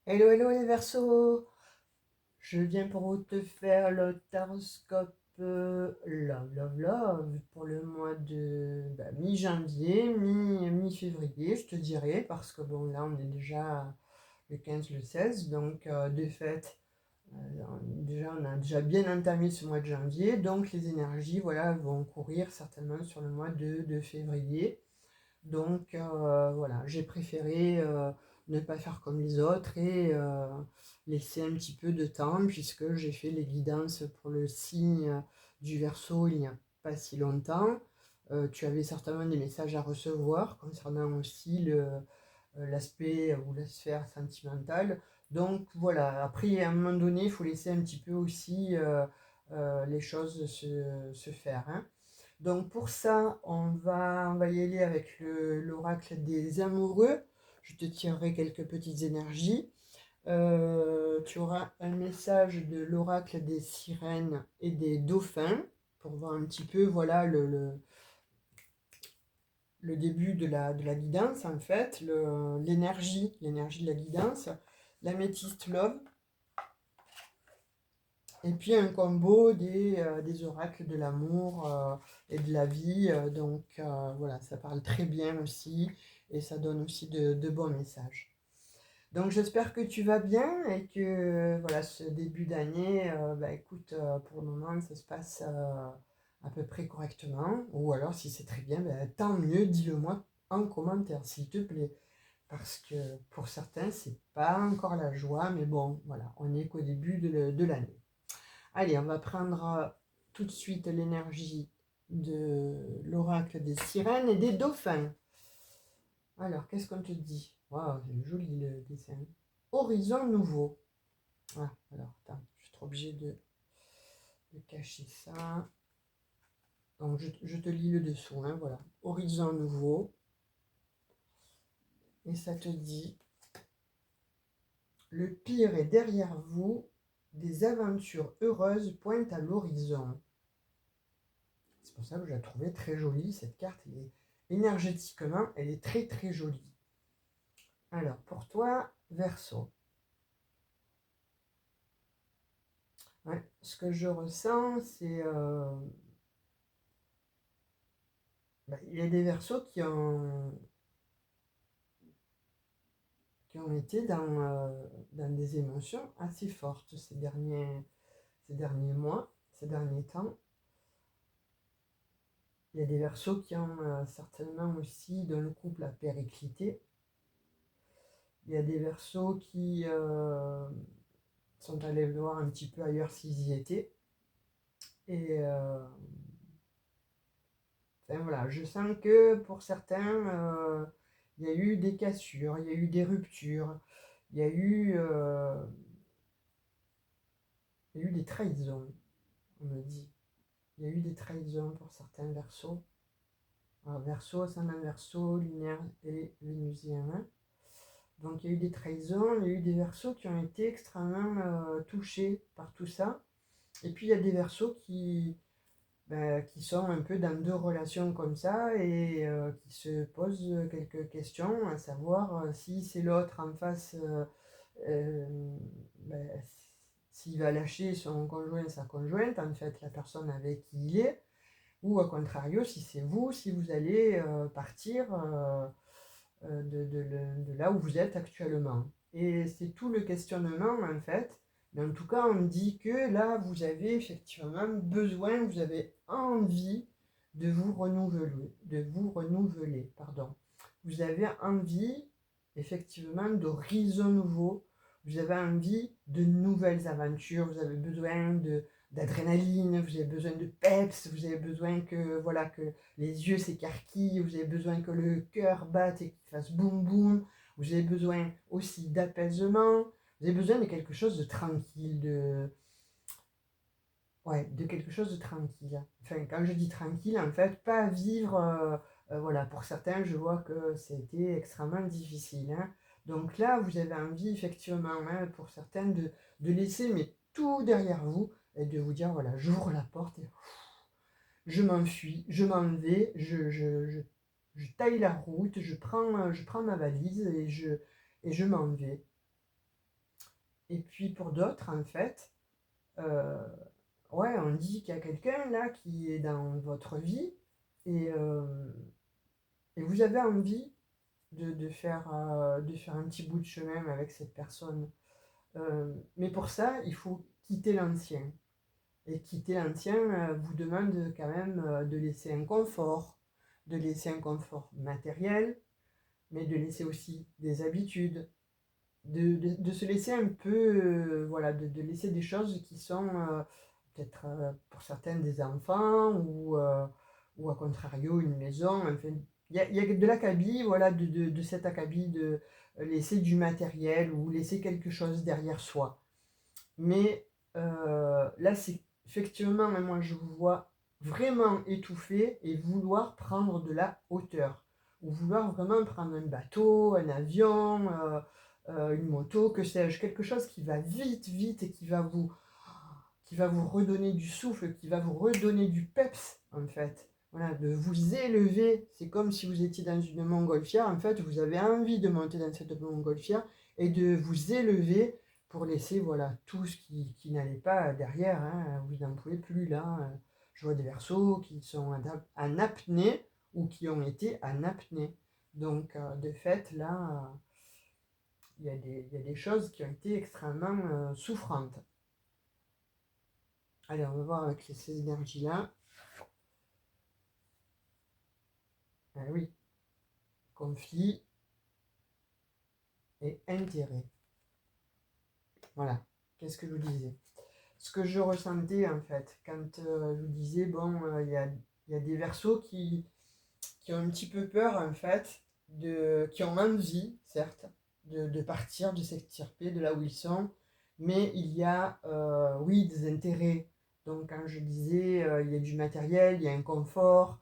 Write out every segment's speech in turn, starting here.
Hello, hello les Verseaux! Je viens pour te faire le taroscope Love, Love, Love pour le mois de mi-janvier, mi-février, je te dirais, parce que bon, là on est déjà le 15, le 16, donc de fait, déjà on a déjà bien entamé ce mois de janvier, donc les énergies voilà, vont courir certainement sur le mois de février. Donc voilà, j'ai préféré ne pas faire comme les autres et laisser un petit peu de temps puisque j'ai fait les guidances pour le signe du Verseau il n'y a pas si longtemps. Tu avais certainement des messages à recevoir concernant aussi l'aspect ou la sphère sentimentale. Donc voilà, après à un moment donné, il faut laisser un petit peu aussi les choses se faire, hein. Donc pour ça, on va y aller avec l'oracle des amoureux. Je te tirerai quelques petites énergies. Tu auras un message de l'oracle des sirènes et des dauphins pour voir un petit peu voilà, le début de la guidance en fait, l'énergie de la guidance. L'améthyste love, et puis un combo des oracles de l'amour et de la vie. Donc voilà, ça parle très bien aussi et ça donne aussi de bons messages. Donc j'espère que tu vas bien et que voilà, ce début d'année, écoute, pour le moment ça se passe à peu près correctement. Ou alors si c'est très bien, tant mieux, dis-le moi en commentaire s'il te plaît. Parce que pour certains, c'est pas encore la joie, mais bon, voilà, on n'est qu'au début de l'année. Allez, on va prendre tout de suite l'énergie de l'oracle des sirènes et des dauphins. Alors, qu'est-ce qu'on te dit? Waouh, c'est joli le dessin. Horizon nouveau. Ah, alors, attends, je suis trop obligée de cacher ça. Donc, je te lis le dessous, hein, voilà. Horizon nouveau. Et ça te dit, le pire est derrière vous, des aventures heureuses pointent à l'horizon. C'est pour ça que je la trouvais très jolie, cette carte. Énergétiquement, elle est très très jolie. Alors, pour toi, Verseau. Ouais, ce que je ressens, c'est... il y a des Verseaux qui ont été dans des émotions assez fortes ces derniers mois, ces derniers temps. Il y a des Verseaux qui ont certainement aussi, dont le couple a périclité. Il y a des Verseaux qui sont allés voir un petit peu ailleurs s'ils y étaient. Et enfin, voilà, je sens que pour certains, il y a eu des cassures, il y a eu des ruptures, il y a eu, il y a eu des trahisons, on me dit. Il y a eu des trahisons pour certains Verseaux. Alors, Verseau, ascendant Verseau, lunaire et vénusien, hein. Donc il y a eu des trahisons, il y a eu des Verseaux qui ont été extrêmement touchés par tout ça. Et puis il y a des Verseaux qui sont un peu dans deux relations comme ça et qui se posent quelques questions, à savoir si c'est l'autre en face, euh, ben, s'il va lâcher son conjoint, sa conjointe, en fait la personne avec qui il est, ou à contrario, si c'est vous, si vous allez partir de là où vous êtes actuellement. Et c'est tout le questionnement en fait. Mais en tout cas, on me dit que là, vous avez effectivement besoin, vous avez envie de vous renouveler, pardon. Vous avez envie effectivement d'horizons nouveaux. Vous avez envie de nouvelles aventures. Vous avez besoin d'adrénaline. Vous avez besoin de peps. Vous avez besoin que voilà que les yeux s'écarquillent, vous avez besoin que le cœur batte et qu'il fasse boum boum, vous avez besoin aussi d'apaisement, vous avez besoin de quelque chose de tranquille, ouais, de quelque chose de tranquille. Enfin, quand je dis tranquille, en fait, pas vivre, voilà, pour certains, je vois que c'était extrêmement difficile, hein. Donc là, vous avez envie, effectivement, hein, pour certains, de laisser mais tout derrière vous et de vous dire, voilà, j'ouvre la porte et je m'enfuis, je m'en vais, je taille la route, je prends ma valise et je m'en vais. Et puis pour d'autres, en fait, euh, ouais, on dit qu'il y a quelqu'un là qui est dans votre vie et, euh, et vous avez envie de faire un petit bout de chemin avec cette personne. Mais pour ça, il faut quitter l'ancien. Et quitter l'ancien vous demande quand même de laisser un confort matériel, mais de laisser aussi des habitudes, de se laisser un peu, voilà, de laisser des choses qui sont peut-être pour certains des enfants ou à contrario une maison. Enfin, il y a de l'acabit, voilà, de cet acabit de laisser du matériel ou laisser quelque chose derrière soi. Mais là, c'est effectivement, moi, je vous vois vraiment étouffé et vouloir prendre de la hauteur. Ou vouloir vraiment prendre un bateau, un avion, une moto, que sais-je, quelque chose qui va vite, vite et qui va vous redonner du souffle, qui va vous redonner du peps, en fait. Voilà, de vous élever. C'est comme si vous étiez dans une montgolfière. En fait, vous avez envie de monter dans cette montgolfière et de vous élever pour laisser voilà, tout ce qui n'allait pas derrière. Hein. Vous n'en pouvez plus là. Je vois des versos qui sont en apnée ou qui ont été en apnée. Donc, de fait, là, il y a des choses qui ont été extrêmement souffrantes. Allez, on va voir avec ces énergies-là. Ah oui, conflit et intérêt. Voilà, qu'est-ce que je vous disais? Ce que je ressentais en fait, quand je vous disais, bon, il y a des versos qui ont un petit peu peur en fait, qui ont envie, certes, de partir, de s'extirper de là où ils sont, mais il y a, oui, des intérêts. Donc quand je disais, il y a du matériel, il y a un confort,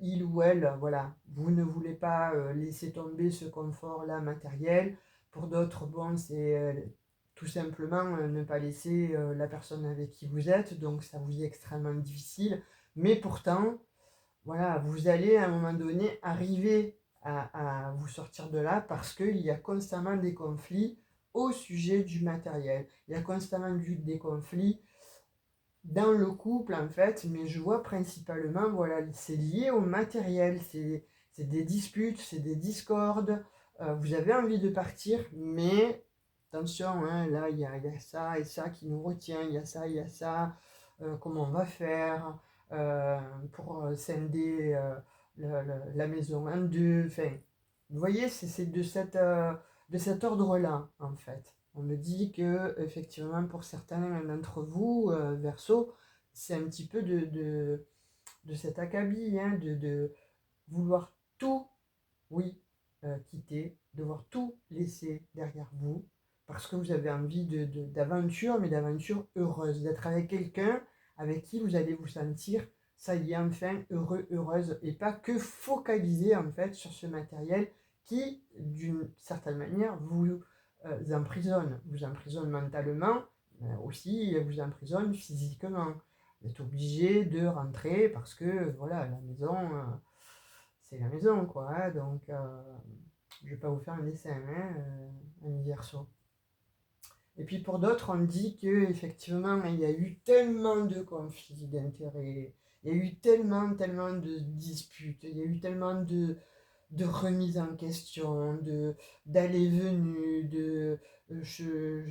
il ou elle, voilà, vous ne voulez pas laisser tomber ce confort-là matériel. Pour d'autres, bon, c'est tout simplement ne pas laisser la personne avec qui vous êtes, donc ça vous est extrêmement difficile. Mais pourtant, voilà, vous allez à un moment donné arriver à vous sortir de là parce qu'il y a constamment des conflits au sujet du matériel. Il y a constamment des conflits dans le couple en fait, mais je vois principalement, voilà, c'est lié au matériel, c'est des disputes, c'est des discordes. Vous avez envie de partir, mais attention, hein, là il y a ça et ça qui nous retient, il y a ça, comment on va faire pour scinder la maison en deux. Enfin, vous voyez, c'est de cet ordre-là, en fait. On me dit que, effectivement, pour certains d'entre vous, Verseau, c'est un petit peu de cet acabit, hein, de vouloir tout, oui, quitter, devoir tout laisser derrière vous, parce que vous avez envie d'aventure, mais d'aventure heureuse, d'être avec quelqu'un avec qui vous allez vous sentir, ça y est, enfin, heureux, heureuse, et pas que focaliser, en fait, sur ce matériel qui, d'une certaine manière, vous emprisonne mentalement, mais aussi vous emprisonne physiquement. Vous êtes obligé de rentrer parce que, voilà, la maison, c'est la maison, quoi. Hein. Donc, je vais pas vous faire un dessin, hein, un verso. Et puis pour d'autres, on dit que effectivement, il y a eu tellement de conflits d'intérêts, il y a eu tellement, tellement de disputes, il y a eu tellement de remises en question, d'allées-venues, je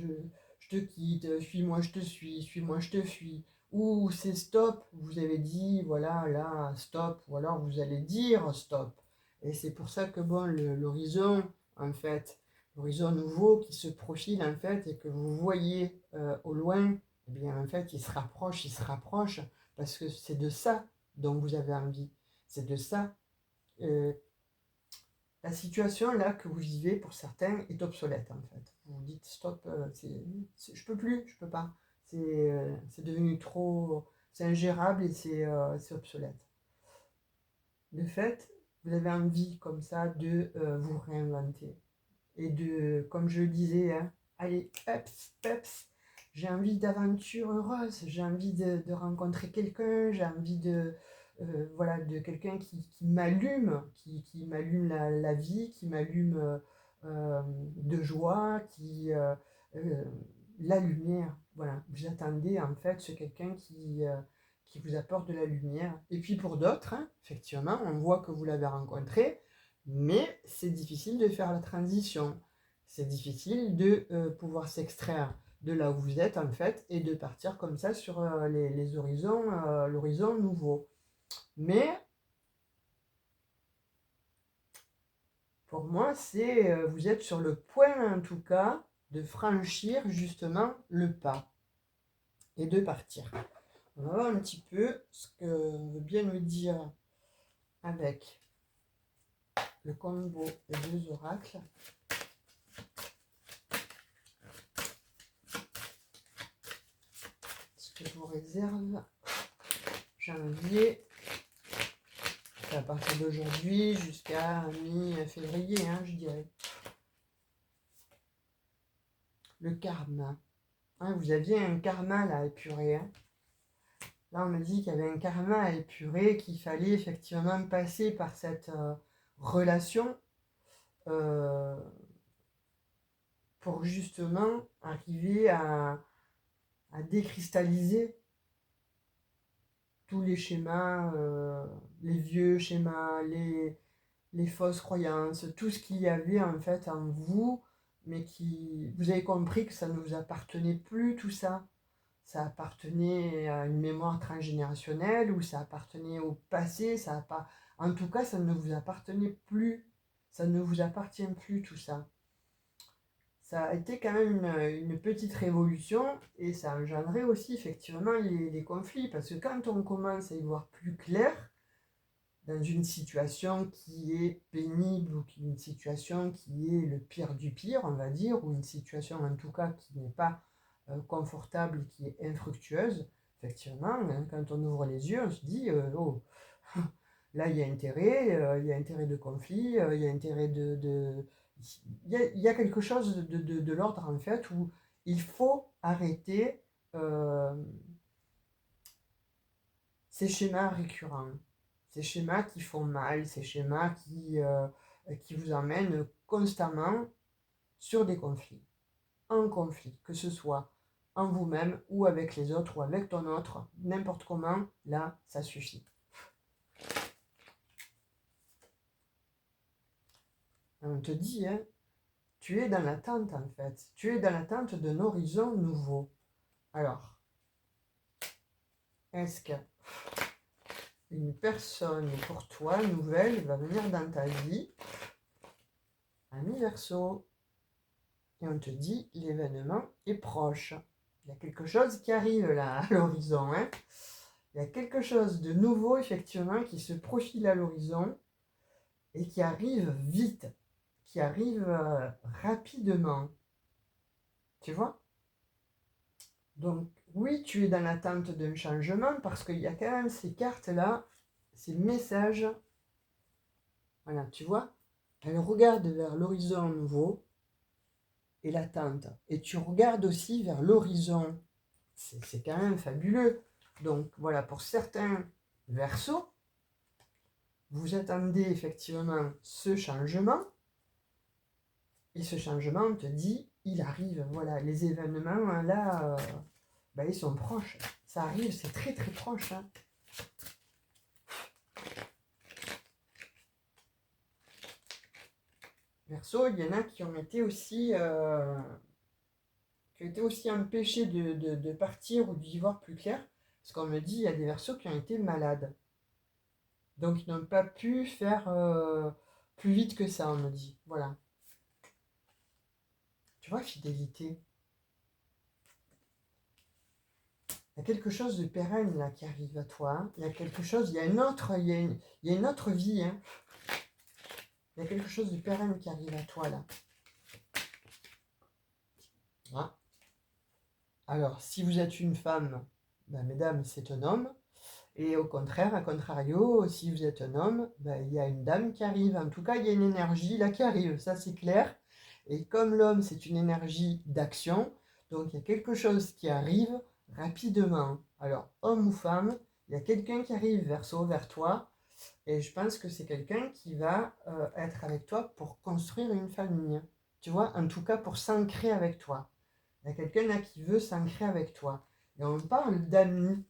te quitte, suis-moi, je te suis-moi, je te fuis. Ou c'est stop, vous avez dit, voilà, là, stop, ou alors vous allez dire stop. Et c'est pour ça que, bon, l'horizon, en fait, l'horizon nouveau qui se profile, en fait, et que vous voyez au loin, eh bien, en fait, il se rapproche, parce que c'est de ça dont vous avez envie. C'est de ça. euh, la situation là que vous vivez pour certains est obsolète en fait. Vous vous dites stop, je peux plus, je peux pas. C'est devenu trop, c'est ingérable et c'est obsolète. De fait, vous avez envie comme ça de vous réinventer et de, comme je le disais, hein, allez, peps, peps. J'ai envie d'aventure heureuse, j'ai envie de rencontrer quelqu'un, j'ai envie voilà, de quelqu'un qui m'allume, qui m'allume la vie, qui m'allume de joie, euh, la lumière. Voilà, vous attendez en fait ce quelqu'un qui vous apporte de la lumière. Et puis pour d'autres, hein, effectivement, on voit que vous l'avez rencontré, mais c'est difficile de faire la transition. C'est difficile de pouvoir s'extraire de là où vous êtes en fait et de partir comme ça sur les horizons, l'horizon nouveau. Mais pour moi, vous êtes sur le point en tout cas de franchir justement le pas et de partir. On va voir un petit peu ce que veut bien nous dire avec le combo des deux oracles. Ce que je vous réserve janvier, à partir d'aujourd'hui jusqu'à mi-février, hein, je dirais. Le karma. Hein, vous aviez un karma là à épurer. Hein. Là, on me dit qu'il y avait un karma à épurer, qu'il fallait effectivement passer par cette relation pour justement arriver à décristalliser tous les schémas, les vieux schémas, les fausses croyances, tout ce qu'il y avait en fait en vous, mais qui vous avez compris que ça ne vous appartenait plus, tout ça. Ça appartenait à une mémoire transgénérationnelle ou ça appartenait au passé, ça a pas... En tout cas, ça ne vous appartenait plus. Ça ne vous appartient plus, tout ça. Ça a été quand même une petite révolution et ça a engendré aussi effectivement les conflits. Parce que quand on commence à y voir plus clair, dans une situation qui est pénible ou une situation qui est le pire du pire, on va dire, ou une situation en tout cas qui n'est pas confortable, qui est infructueuse, effectivement, hein, quand on ouvre les yeux, on se dit, oh, là il y a intérêt de conflit, il y a intérêt il y a quelque chose de l'ordre en fait où il faut arrêter ces schémas récurrents, ces schémas qui font mal, ces schémas qui vous emmènent constamment sur des conflits, en conflit, que ce soit en vous-même ou avec les autres ou avec ton autre, n'importe comment, là, ça suffit. On te dit, hein, tu es dans l'attente en fait, tu es dans l'attente d'un horizon nouveau. Alors, est-ce que une personne pour toi nouvelle va venir dans ta vie, ami Verseau, et on te dit l'événement est proche. Il y a quelque chose qui arrive là à l'horizon. Hein. Il y a quelque chose de nouveau effectivement qui se profile à l'horizon et qui arrive vite, qui arrive rapidement. Tu vois? Donc oui, tu es dans l'attente d'un changement parce qu'il y a quand même ces cartes-là, ces messages. Voilà, tu vois? Elle regarde vers l'horizon nouveau et l'attente. Et tu regardes aussi vers l'horizon. C'est quand même fabuleux. Donc voilà, pour certains Verseaux, vous attendez effectivement ce changement. Et ce changement, on te dit, il arrive. Voilà, les événements, là, ils sont proches. Ça arrive, c'est très très proche. Hein. Verseau, il y en a qui ont été aussi, empêchés de partir ou d'y voir plus clair. Parce qu'on me dit, il y a des Verseaux qui ont été malades. Donc, ils n'ont pas pu faire plus vite que ça, on me dit. Voilà. Tu vois, fidélité. Il y a quelque chose de pérenne là qui arrive à toi. Hein. Il y a quelque chose, il y a une autre vie. Hein. Il y a quelque chose de pérenne qui arrive à toi là. Hein. Alors, si vous êtes une femme, mesdames, c'est un homme. Et au contraire, à contrario, si vous êtes un homme, il y a une dame qui arrive. En tout cas, il y a une énergie là qui arrive, ça c'est clair. Et comme l'homme, c'est une énergie d'action, donc il y a quelque chose qui arrive rapidement. Alors, homme ou femme, il y a quelqu'un qui arrive vers toi, et je pense que c'est quelqu'un qui va être avec toi pour construire une famille. Tu vois, en tout cas pour s'ancrer avec toi. Il y a quelqu'un là qui veut s'ancrer avec toi. Et on parle d'amis.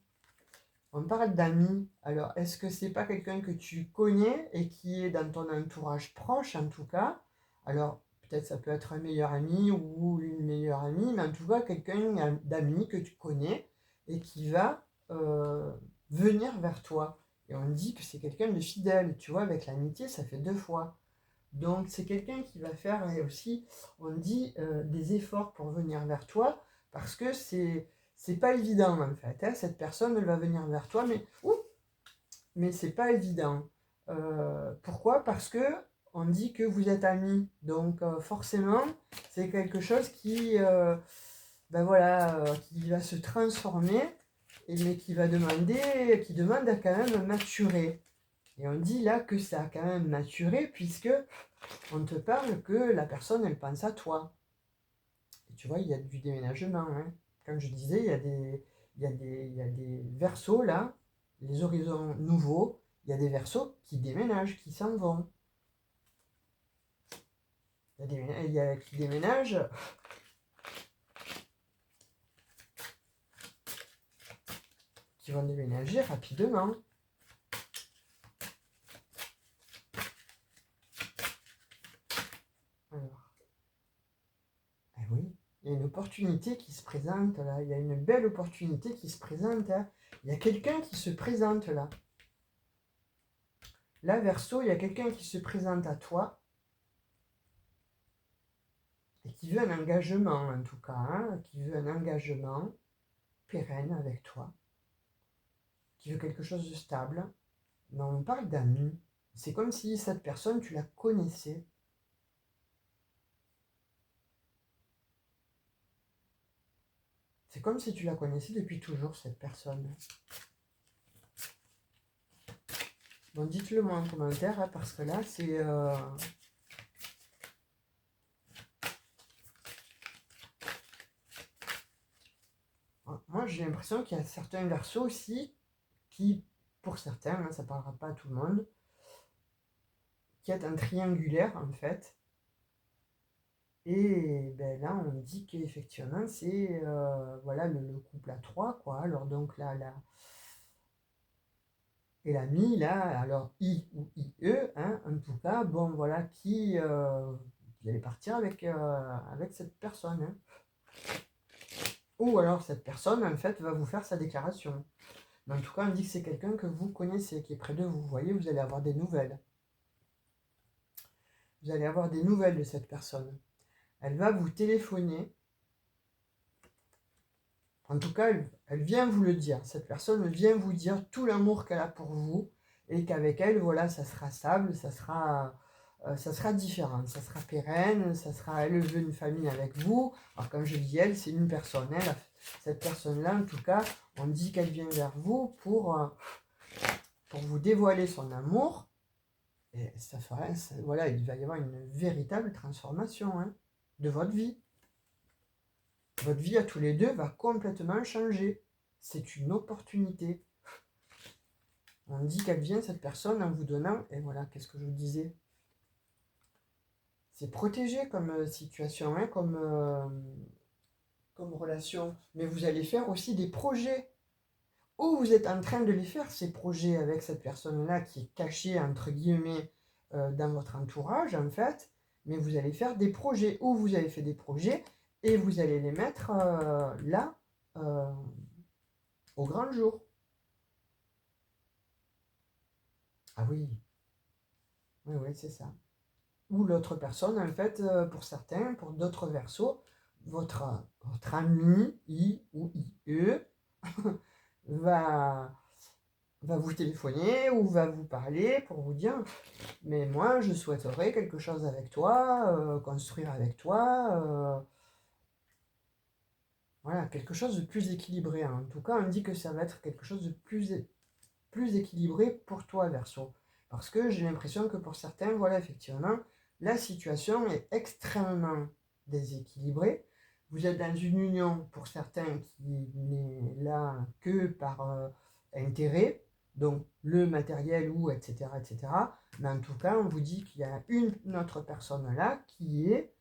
On parle d'amis. Alors, est-ce que c'est pas quelqu'un que tu connais et qui est dans ton entourage proche, en tout cas? Alors, peut-être ça peut être un meilleur ami ou une meilleure amie, mais en tout cas, quelqu'un d'ami que tu connais et qui va venir vers toi. Et on dit que c'est quelqu'un de fidèle. Tu vois, avec l'amitié, ça fait deux fois. Donc, c'est quelqu'un qui va faire aussi, on dit, des efforts pour venir vers toi, parce que c'est pas évident en fait, hein. Cette personne, elle va venir vers toi, mais c'est pas évident. Pourquoi? Parce que on dit que vous êtes amis, donc forcément, c'est quelque chose ben voilà, qui va se transformer, mais qui demande à quand même maturer. Et on dit là que ça a quand même maturé, puisque on te parle que la personne, elle pense à toi. Et tu vois, il y a du déménagement, hein. Comme je disais, il y a des versos là, les horizons nouveaux, il y a des versos qui déménagent, qui s'en vont. Il y a qui déménagent, qui vont déménager rapidement. Alors, eh oui, il y a une opportunité qui se présente là, il y a une belle opportunité qui se présente, hein. Il y a quelqu'un qui se présente là. Là, verso, il y a quelqu'un qui se présente à toi et qui veut un engagement, en tout cas, hein, qui veut un engagement pérenne avec toi, qui veut quelque chose de stable. Mais on parle d'amis. C'est comme si cette personne, tu la connaissais. C'est comme si tu la connaissais depuis toujours, cette personne. Bon, dites-le moi en commentaire, hein, parce que là, c'est... Moi, j'ai l'impression qu'il y a certains versos aussi qui, pour certains, hein, ça ne parlera pas à tout le monde, qui est un triangulaire, en fait. Et ben là, on dit qu'effectivement, c'est voilà, le couple à trois, quoi. Alors, donc là, et l'ami, là, alors I ou IE, hein, en tout cas, bon, voilà, qui allait partir avec cette personne, hein. Ou alors cette personne, en fait, va vous faire sa déclaration. Mais en tout cas, on dit que c'est quelqu'un que vous connaissez, qui est près de vous. Vous voyez, vous allez avoir des nouvelles. Vous allez avoir des nouvelles de cette personne. Elle va vous téléphoner. En tout cas, elle vient vous le dire. Cette personne vient vous dire tout l'amour qu'elle a pour vous et qu'avec elle, voilà, ça sera stable, ça sera différent, ça sera pérenne, ça sera elle veut une famille avec vous. Alors quand je dis elle, c'est une personne. Cette personne-là, en tout cas, on dit qu'elle vient vers vous pour vous dévoiler son amour. Et voilà, il va y avoir une véritable transformation, hein, de votre vie. Votre vie à tous les deux va complètement changer. C'est une opportunité. On dit qu'elle vient, cette personne, en vous donnant, et voilà, qu'est-ce que je vous disais? C'est protégé comme situation, hein, comme relation. Mais vous allez faire aussi des projets. Ou vous êtes en train de les faire, ces projets, avec cette personne-là qui est cachée, entre guillemets, dans votre entourage, en fait. Mais vous allez faire des projets. Ou vous avez fait des projets et vous allez les mettre là, au grand jour. Ah oui, oui, oui, c'est ça. Ou l'autre personne, en fait, pour certains, pour d'autres versos, votre, votre ami, I ou IE, va, va vous téléphoner ou va vous parler pour vous dire, mais moi, je souhaiterais quelque chose avec toi, construire avec toi, voilà, quelque chose de plus équilibré, hein. En tout cas, on dit que ça va être quelque chose de plus équilibré pour toi, Verseau. Parce que j'ai l'impression que pour certains, voilà, effectivement, la situation est extrêmement déséquilibrée. Vous êtes dans une union, pour certains, qui n'est là que par intérêt, donc le matériel ou etc., etc. Mais en tout cas, on vous dit qu'il y a une autre personne là qui est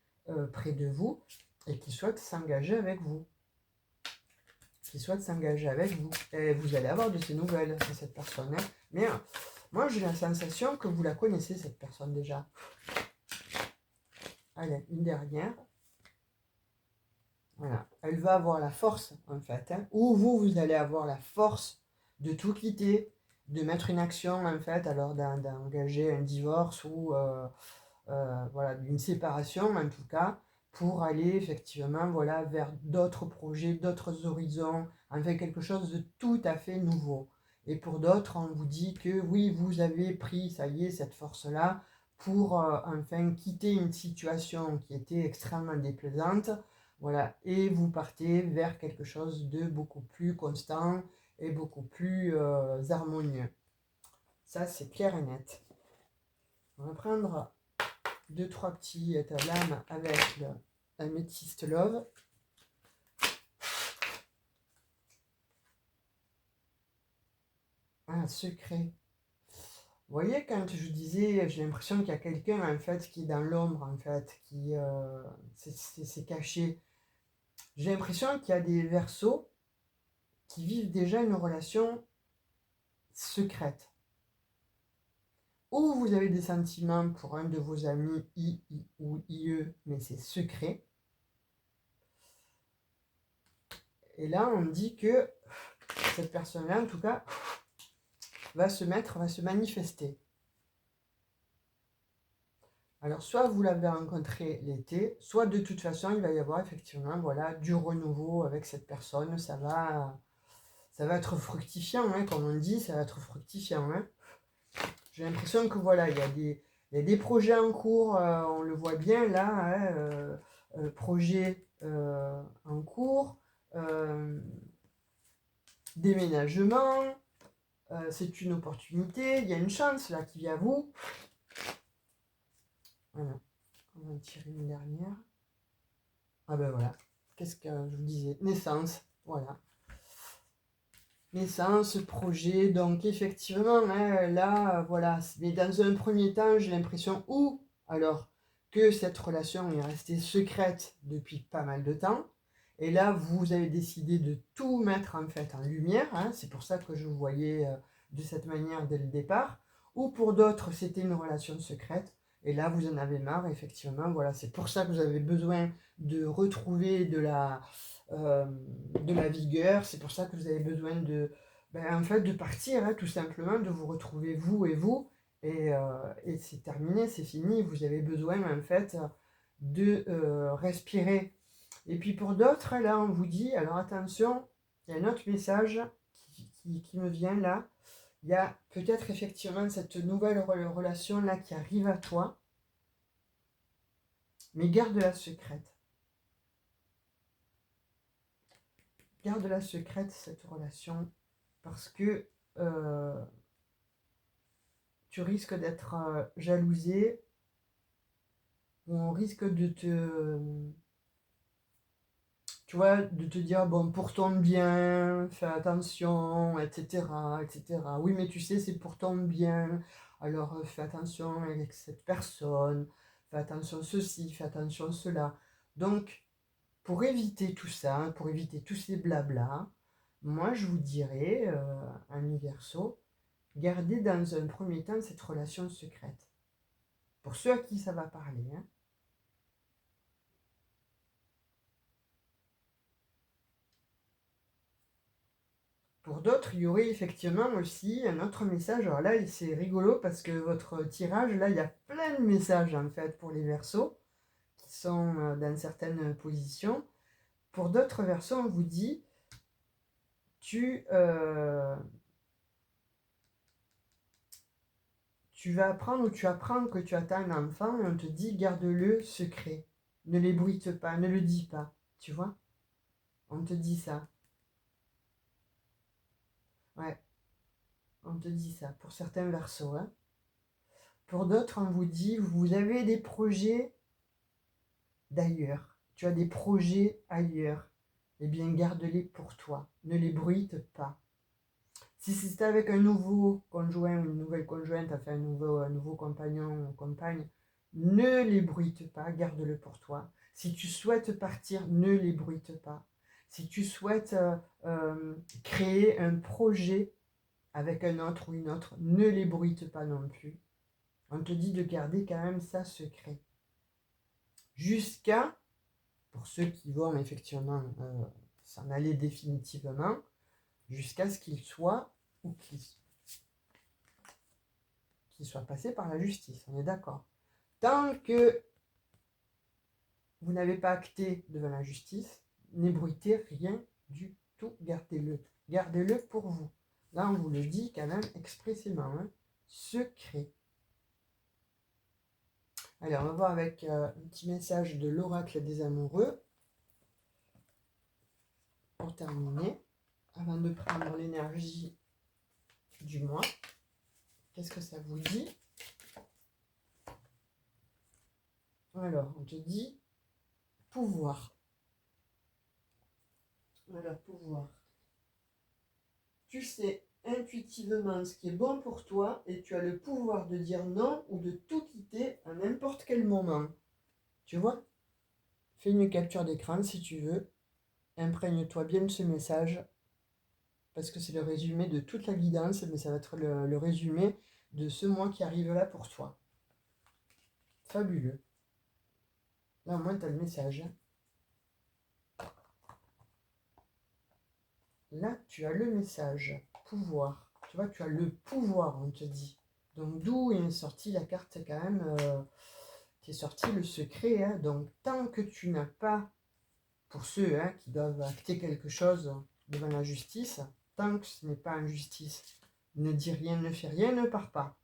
près de vous et qui souhaite s'engager avec vous. Qui souhaite s'engager avec vous. Et vous allez avoir de ces nouvelles de cette personne. Hein. Mais moi, j'ai la sensation que vous la connaissez, cette personne, déjà. Allez, une dernière. Voilà. Elle va avoir la force, en fait. Hein. Ou vous allez avoir la force de tout quitter, de mettre une action, en fait, alors d'engager un divorce ou voilà, une séparation, en tout cas, pour aller, effectivement, voilà, vers d'autres projets, d'autres horizons, enfin, quelque chose de tout à fait nouveau. Et pour d'autres, on vous dit que oui, vous avez pris, ça y est, cette force-là, pour enfin quitter une situation qui était extrêmement déplaisante, voilà, et vous partez vers quelque chose de beaucoup plus constant et beaucoup plus harmonieux. Ça, c'est clair et net. On va prendre deux, trois petits lames avec le Amethyst Love. Un secret. Vous voyez, quand je disais, j'ai l'impression qu'il y a quelqu'un, en fait, qui est dans l'ombre, en fait, qui c'est caché. J'ai l'impression qu'il y a des Verseaux qui vivent déjà une relation secrète. Ou vous avez des sentiments pour un de vos amis, I ou IE, mais c'est secret. Et là, on me dit que cette personne-là, en tout cas, va se manifester. Alors, soit vous l'avez rencontré l'été, soit de toute façon, il va y avoir effectivement voilà, du renouveau avec cette personne. Ça va être fructifiant, hein, comme on dit, ça va être fructifiant. Hein. J'ai l'impression que voilà, il y a des projets en cours, on le voit bien là, hein, projet en cours, déménagement, c'est une opportunité, il y a une chance là qui vient à vous. Voilà, on va en tirer une dernière. Ah ben voilà, qu'est-ce que je vous disais? Naissance, voilà. Naissance, projet, donc effectivement, hein, là, voilà. Mais dans un premier temps, j'ai l'impression, alors, que cette relation est restée secrète depuis pas mal de temps. Et là, vous avez décidé de tout mettre en fait en lumière. Hein, c'est pour ça que je vous voyais de cette manière dès le départ. Ou pour d'autres, c'était une relation secrète. Et là, vous en avez marre, effectivement. Voilà, c'est pour ça que vous avez besoin de retrouver euh, de la vigueur. C'est pour ça que vous avez besoin en fait, de partir, hein, tout simplement, de vous retrouver vous et vous. Et c'est terminé, c'est fini. Vous avez besoin, en fait, de respirer. Et puis pour d'autres, là, on vous dit, alors attention, il y a un autre message qui me vient là. Il y a peut-être effectivement cette nouvelle relation-là qui arrive à toi, mais garde-la secrète. Garde-la secrète, cette relation, parce que tu risques d'être jalousé, ou on risque de tu vois, de te dire, bon, pour ton bien, fais attention, etc., etc. Oui, mais tu sais, c'est pour ton bien, alors fais attention avec cette personne, fais attention ceci, fais attention cela. Donc, pour éviter tout ça, hein, pour éviter tous ces blabla, moi, je vous dirais, ami Verseau, gardez dans un premier temps cette relation secrète. Pour ceux à qui ça va parler, hein. Pour d'autres, il y aurait effectivement aussi un autre message. Alors là, c'est rigolo parce que votre tirage, là, il y a plein de messages en fait pour les Verseaux qui sont dans certaines positions. Pour d'autres Verseaux, on vous dit tu, euh, tu vas apprendre ou tu apprends que tu attends un enfant et on te dit garde-le secret. Ne l'ébruite pas, ne le dis pas. Tu vois? On te dit ça. Ouais, on te dit ça pour certains Verseaux. Hein. Pour d'autres, on vous dit vous avez des projets d'ailleurs, tu as des projets ailleurs, eh bien garde-les pour toi, ne les bruite pas. Si c'est avec un nouveau conjoint ou une nouvelle conjointe, enfin un nouveau compagnon ou compagne, ne les bruite pas, garde-le pour toi. Si tu souhaites partir, ne l'ébruite pas. Si tu souhaites créer un projet avec un autre ou une autre, ne l'ébruite pas non plus. On te dit de garder quand même ça secret. Jusqu'à, pour ceux qui vont effectivement s'en aller définitivement, jusqu'à ce qu'il soit ou qu'il soit passé par la justice. On est d'accord. Tant que vous n'avez pas acté devant la justice, n'ébruitez rien du tout. Gardez-le. Gardez-le pour vous. Là, on vous le dit quand même expressément. Hein. Secret. Allez, on va voir avec un petit message de l'oracle des amoureux. Pour terminer, avant de prendre l'énergie du mois. Qu'est-ce que ça vous dit? Alors, on te dit pouvoir. Alors, pouvoir. Tu sais intuitivement ce qui est bon pour toi et tu as le pouvoir de dire non ou de tout quitter à n'importe quel moment. Tu vois? Fais une capture d'écran si tu veux. Imprègne-toi bien de ce message parce que c'est le résumé de toute la guidance, mais ça va être le résumé de ce mois qui arrive là pour toi. Fabuleux. Là, au moins, tu as le message. Là, tu as le message. Pouvoir. Tu vois, tu as le pouvoir, on te dit. Donc, d'où est sortie la carte quand même qui est sorti le secret. Hein. Donc, tant que tu n'as pas, pour ceux qui doivent acter quelque chose devant la justice, tant que ce n'est pas en justice, ne dis rien, ne fais rien, ne pars pas.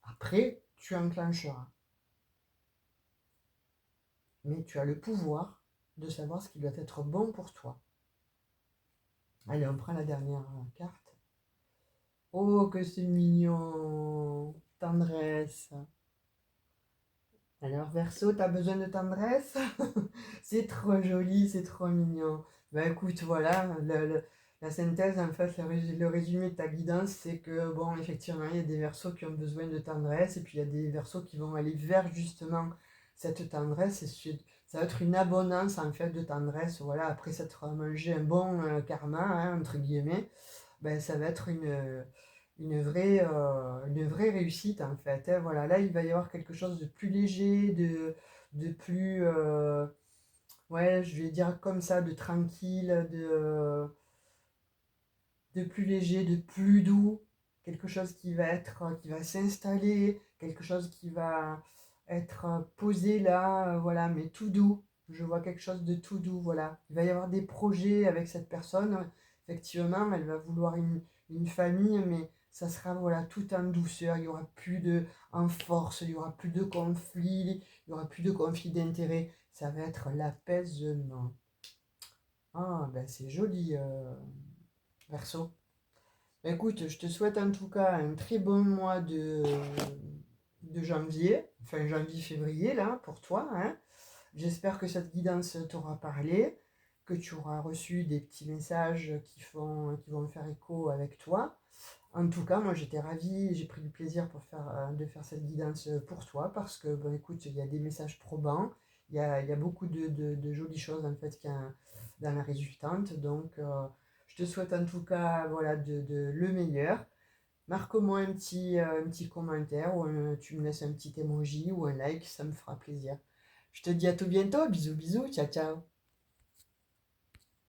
Après, tu enclencheras. Mais tu as le pouvoir de savoir ce qui doit être bon pour toi. Allez, on prend la dernière carte. Oh, que c'est mignon! Tendresse. Alors, Verseau, t'as besoin de tendresse? C'est trop joli, c'est trop mignon. Ben écoute, voilà, la synthèse, en fait, le résumé de ta guidance, c'est que, bon, effectivement, il y a des Verseaux qui ont besoin de tendresse, et puis il y a des Verseaux qui vont aller vers, justement, cette tendresse, et ça va être une abondance, en fait, de tendresse, voilà, après s'être mangé un bon karma, hein, entre guillemets, ben ça va être une vraie réussite en fait. Hein. Voilà, là il va y avoir quelque chose de plus léger, de plus, ouais, je vais dire comme ça, de tranquille, de plus léger, de plus doux, quelque chose qui va s'installer, quelque chose qui va être posé là, voilà, mais tout doux. Je vois quelque chose de tout doux, voilà. Il va y avoir des projets avec cette personne. Effectivement, elle va vouloir une famille, mais ça sera voilà tout en douceur. Il y aura plus de en force, il y aura plus de conflits, il y aura plus de conflits d'intérêts. Ça va être l'apaisement. Ah, ben c'est joli, Verseau. Écoute, je te souhaite en tout cas un très bon mois de janvier, enfin janvier-février là, pour toi. Hein. J'espère que cette guidance t'aura parlé, que tu auras reçu des petits messages qui vont faire écho avec toi. En tout cas, moi j'étais ravie, j'ai pris du plaisir de faire cette guidance pour toi parce que, bon écoute, il y a des messages probants, il y a beaucoup de jolies choses en fait dans la résultante. Donc, je te souhaite en tout cas voilà, de le meilleur. Marque-moi un petit commentaire ou tu me laisses un petit emoji ou un like, ça me fera plaisir. Je te dis à tout bientôt, bisous bisous, ciao ciao.